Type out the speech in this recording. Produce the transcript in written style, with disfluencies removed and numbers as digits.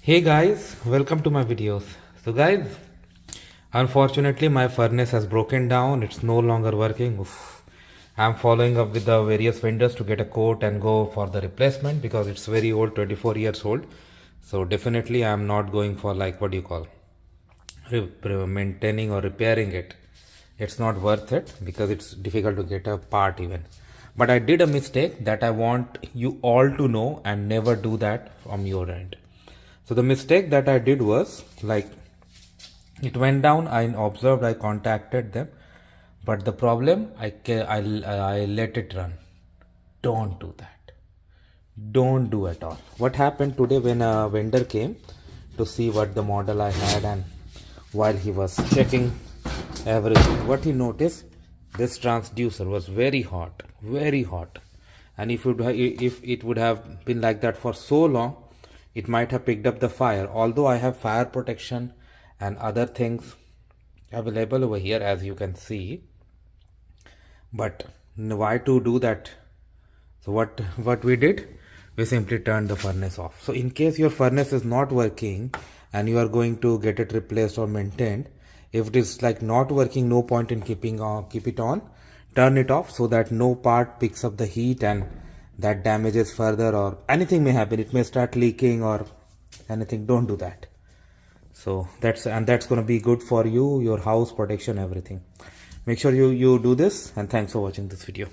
Hey guys, welcome to my videos. So guys, unfortunately my furnace has broken down. It's no longer working. Oof. I'm following up with the various vendors to get a quote and go for the replacement because it's very old, 24 years old. So definitely I'm not going for like what do you call maintaining or repairing it. It's not worth it because it's difficult to get a part even. But I did a mistake that I want you all to know and never do that from your end. So the mistake that I did was like it went down. I observed, I contacted them, but the problem I let it run. Don't do that. Don't do at all. What happened today when a vendor came to see what the model I had, and while he was checking everything, what he noticed, this transducer was very hot, and if it would have been like that for so long, it might have picked up the fire. Although I have fire protection and other things available over here, as you can see, but why to do that? So what we did, we simply turned the furnace off. So in case your furnace is not working and you are going to get it replaced or maintained, if it is like not working, no point in keep it on. Turn it off so that no part picks up the heat and that damages further, or anything may happen. It may start leaking or anything. Don't do that. So that's going to be good for you, your house protection, everything. Make sure you do this, and thanks for watching this video.